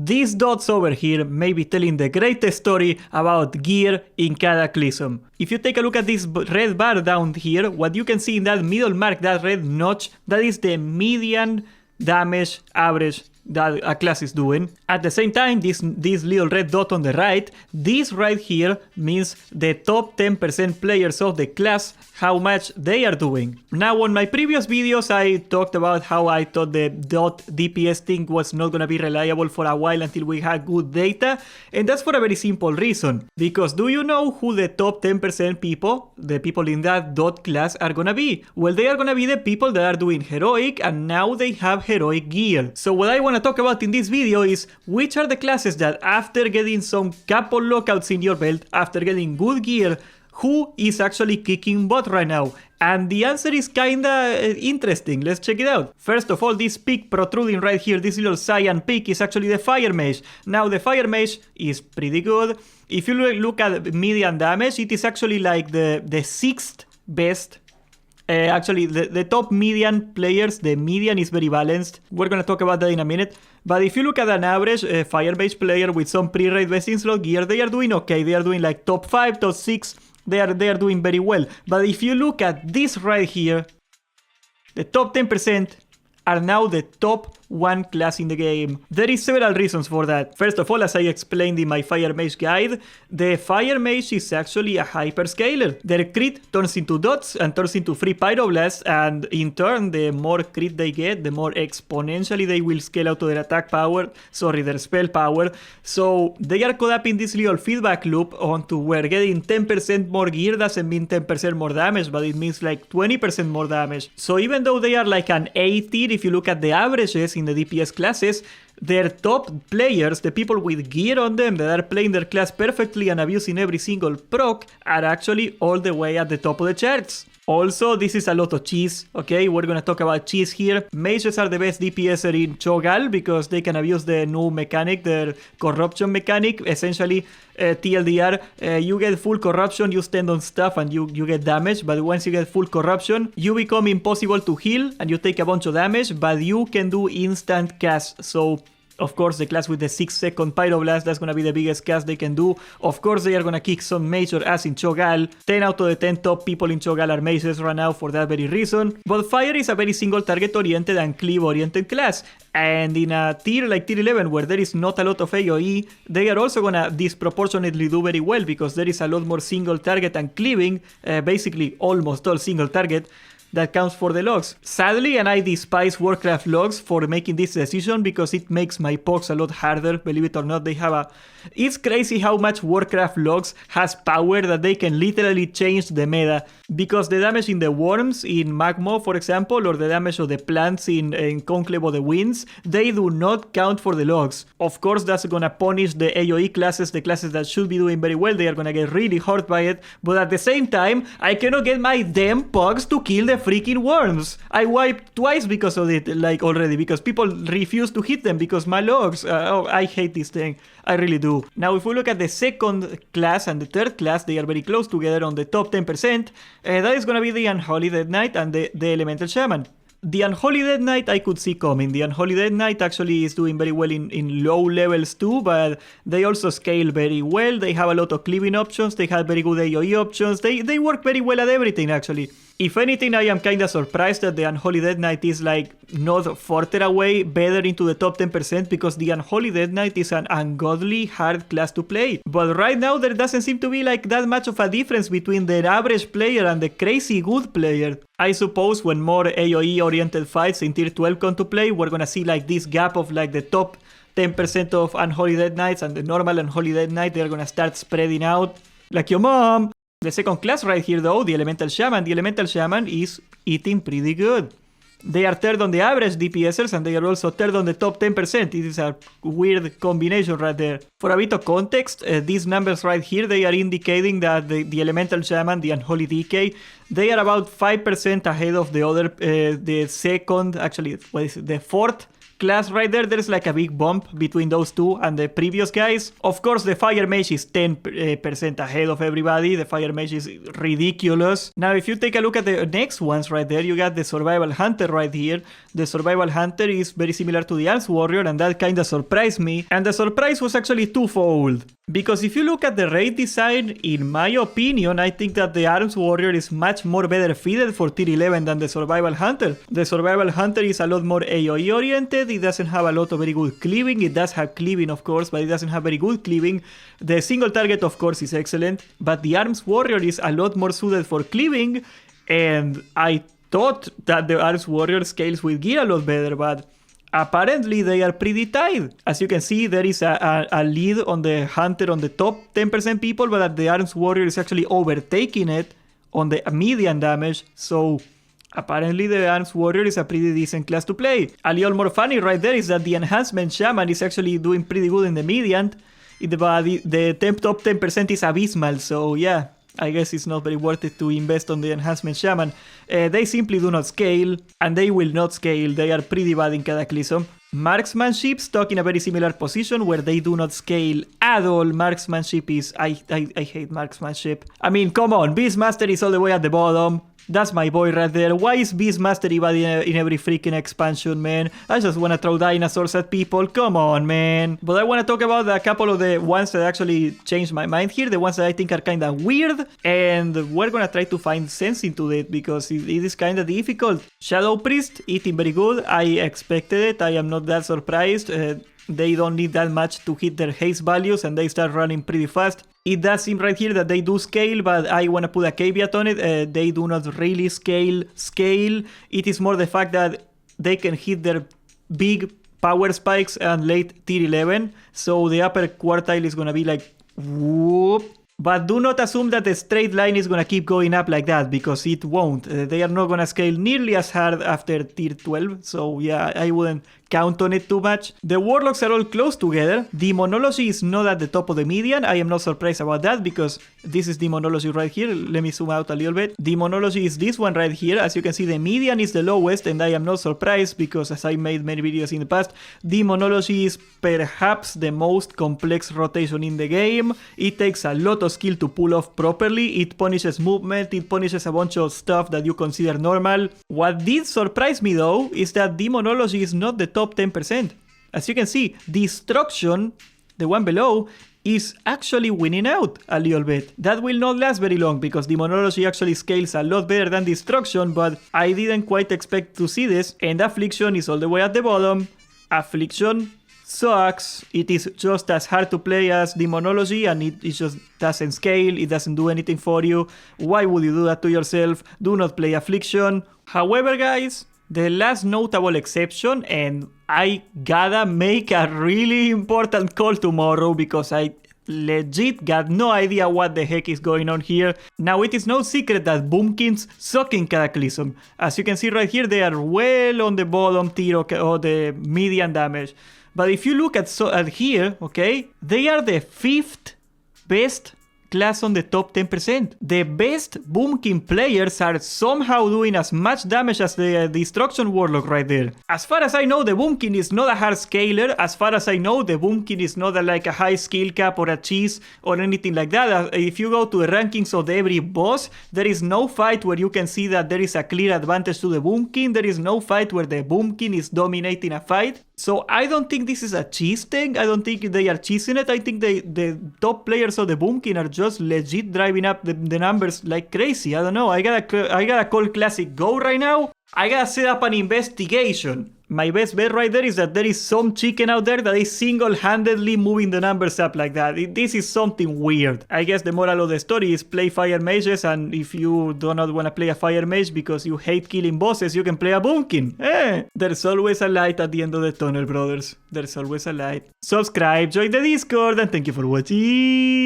These dots over here may be telling the greatest story about gear in Cataclysm. If you take a look at this red bar down here, what you can see in that middle mark, that red notch, that is the median damage average that a class is doing. At the same time, this little red dot on the right, this right here means the top 10% players of the class, how much they are doing. Now, on my previous videos, I talked about how I thought the dot DPS thing was not gonna be reliable for a while until we had good data, and that's for a very simple reason. Because do you know who the top 10% people, the people in that dot class, are gonna be? Well, they are gonna be the people that are doing heroic, and now they have heroic gear. So what I want to talk about in this video is which are the classes that after getting some couple lockouts in your belt, after getting good gear, who is actually kicking butt right now? And the answer is kinda interesting. Let's check it out. First of all, this peak protruding right here, this little cyan peak, is actually the fire mage. Now the fire mage is pretty good. If you look at median damage, it is actually like the 6th best. Actually, the top median players, the median is very balanced. We're going to talk about that in a minute. But if you look at an average fire mage player with some pre-raid vesting slot gear, they are doing okay. They are doing like top 5, top 6. They are doing very well. But if you look at this right here, the top 10% are now the top 1 class in the game. There is several reasons for that. First of all, as I explained in my Fire Mage guide, the Fire Mage is actually a hyperscaler. Their crit turns into dots and turns into free pyroblasts, and in turn, the more crit they get, the more exponentially they will scale out to their attack power, their spell power. So they are caught up in this little feedback loop onto where getting 10% more gear doesn't mean 10% more damage, but it means like 20% more damage. So even though they are like an A tier, if you look at the averages in the DPS classes, their top players, the people with gear on them that are playing their class perfectly and abusing every single proc, are actually all the way at the top of the charts. Also, this is a lot of cheese, okay? We're gonna talk about cheese here. Mages are the best DPSer in Cho'Gall because they can abuse the new mechanic, their corruption mechanic. Essentially, TLDR, you get full corruption, you stand on stuff and you get damage, but once you get full corruption, you become impossible to heal and you take a bunch of damage, but you can do instant cast. So of course, the class with the 6-second Pyroblast, that's gonna be the biggest cast they can do. Of course, they are gonna kick some major ass in Cho'Gall. 10 out of the 10 top people in Cho'Gall are mages right now for that very reason. But Fire is a very single target oriented and cleave oriented class. And in a tier like tier 11 where there is not a lot of AoE, they are also gonna disproportionately do very well because there is a lot more single target and cleaving, basically almost all single target. That counts for the logs. Sadly, and I despise Warcraft logs for making this decision because it makes my pogs a lot harder. Believe it or not, they have a... It's crazy how much Warcraft logs has power that they can literally change the meta. Because the damage in the worms in Magmo, for example, or the damage of the plants in Conclave of the Winds, they do not count for the logs. Of course, that's gonna punish the AoE classes, the classes that should be doing very well. They are gonna get really hurt by it. But at the same time, I cannot get my damn pogs to kill the freaking worms. I wiped twice because of it, like already, because people refuse to hit them because my logs. Oh, I hate this thing. I really do. Now, if we look at the second class and the third class, they are very close together on the top 10%. That is going to be the Unholy Dead Knight and the Elemental Shaman. The Unholy Dead Knight I could see coming. The Unholy Dead Knight actually is doing very well in low levels too, but they also scale very well. They have a lot of cleaving options. They have very good AoE options. They work very well at everything actually. If anything, I am kinda surprised that the Unholy Dead Knight is like not further away better into the top 10% because the Unholy Dead Knight is an ungodly hard class to play. But right now there doesn't seem to be like that much of a difference between the average player and the crazy good player. I suppose when more AoE oriented fights in tier 12 come to play, we're gonna see like this gap of like the top 10% of Unholy Dead Knights and the normal Unholy Dead Knight, they're gonna start spreading out like your mom. The second class right here though, the Elemental Shaman is eating pretty good. They are third on the average DPSers and they are also third on the top 10%. It is a weird combination right there. For a bit of context, these numbers right here, they are indicating that the Elemental Shaman, the Unholy DK, they are about 5% ahead of the other, the second, actually, what is it, the fourth class right there, there's like a big bump between those two and the previous guys. Of course, the fire mage is 10% ahead of everybody. The fire mage is ridiculous. Now, if you take a look at the next ones right there, you got the survival hunter right here. The survival hunter is very similar to the arms warrior, and that kind of surprised me. And the surprise was actually twofold. Because if you look at the raid design, in my opinion, I think that the arms warrior is much more better fitted for tier 11 than the survival hunter. The survival hunter is a lot more AoE oriented. It doesn't have a lot of very good cleaving. It does have cleaving, of course, but it doesn't have very good cleaving. The single target, of course, is excellent, but the arms warrior is a lot more suited for cleaving, and I thought that the arms warrior scales with gear a lot better, but apparently they are pretty tight. As you can see, there is a lead on the hunter on the top 10% people, but the arms warrior is actually overtaking it on the median damage, so apparently the arms warrior is a pretty decent class to play. A little more funny right there is that the enhancement shaman is actually doing pretty good in the median, but the top 10% is abysmal, so yeah, I guess it's not very worth it to invest on the enhancement shaman. They simply do not scale, and they will not scale. They are pretty bad in Cataclysm. Marksmanship stuck in a very similar position where they do not scale at all. Marksmanship is... I hate marksmanship. I mean, come on, Beastmaster is all the way at the bottom. That's my boy right there. Why is Beastmaster even in every freaking expansion, man? I just want to throw dinosaurs at people. Come on, man. But I want to talk about a couple of the ones that actually changed my mind here. The ones that I think are kind of weird. And we're going to try to find sense into it because it is kind of difficult. Shadow Priest, eating very good. I expected it. I am not that surprised. They don't need that much to hit their haste values and they start running pretty fast. It does seem right here that they do scale, but I want to put a caveat on it. They do not really scale. It is more the fact that they can hit their big power spikes and late tier 11. So the upper quartile is going to be like whoop. But do not assume that the straight line is going to keep going up like that, because it won't. They are not going to scale nearly as hard after tier 12. So yeah, I wouldn't count on it too much. The warlocks are all close together. Demonology is not at the top of the median. I am not surprised about that because this is demonology right here. Let me zoom out a little bit. Demonology is this one right here. As you can see, the median is the lowest, and I am not surprised because, as I made many videos in the past, demonology is perhaps the most complex rotation in the game. It takes a lot of skill to pull off properly. It punishes movement. It punishes a bunch of stuff that you consider normal. What did surprise me though is that demonology is not the top 10%. As you can see, destruction, the one below, is actually winning out a little bit. That will not last very long because demonology actually scales a lot better than destruction, but I didn't quite expect to see this. And affliction is all the way at the bottom. Affliction sucks. It is just as hard to play as demonology, and it just doesn't scale. It doesn't do anything for you. Why would you do that to yourself? Do not play affliction. However, guys, the last notable exception, and I gotta make a really important call tomorrow because I legit got no idea what the heck is going on here. Now, it is no secret that boomkins suck in Cataclysm. As you can see right here, they are well on the bottom tier of the median damage. But if you look at here, okay, they are the 5th best class on the top 10%. The best boomkin players are somehow doing as much damage as the destruction warlock right there. As far as I know, the boomkin is not a hard scaler. As far as I know, the boomkin is not like a high skill cap or a cheese or anything like that. If you go to the rankings of every boss, there is no fight where you can see that there is a clear advantage to the boomkin. There is no fight where the boomkin is dominating a fight. So I don't think this is a cheese thing. I don't think they are cheesing it. I think the top players of the boomkin are just legit driving up the numbers like crazy. I don't know. I gotta call Classic Go right now. I gotta set up an investigation. My best bet right there is that there is some chicken out there that is single-handedly moving the numbers up like that. This is something weird. I guess the moral of the story is play fire mages, and if you do not want to play a fire mage because you hate killing bosses, you can play a boomkin. There's always a light at the end of the tunnel, brothers. There's always a light. Subscribe, join the Discord, and thank you for watching.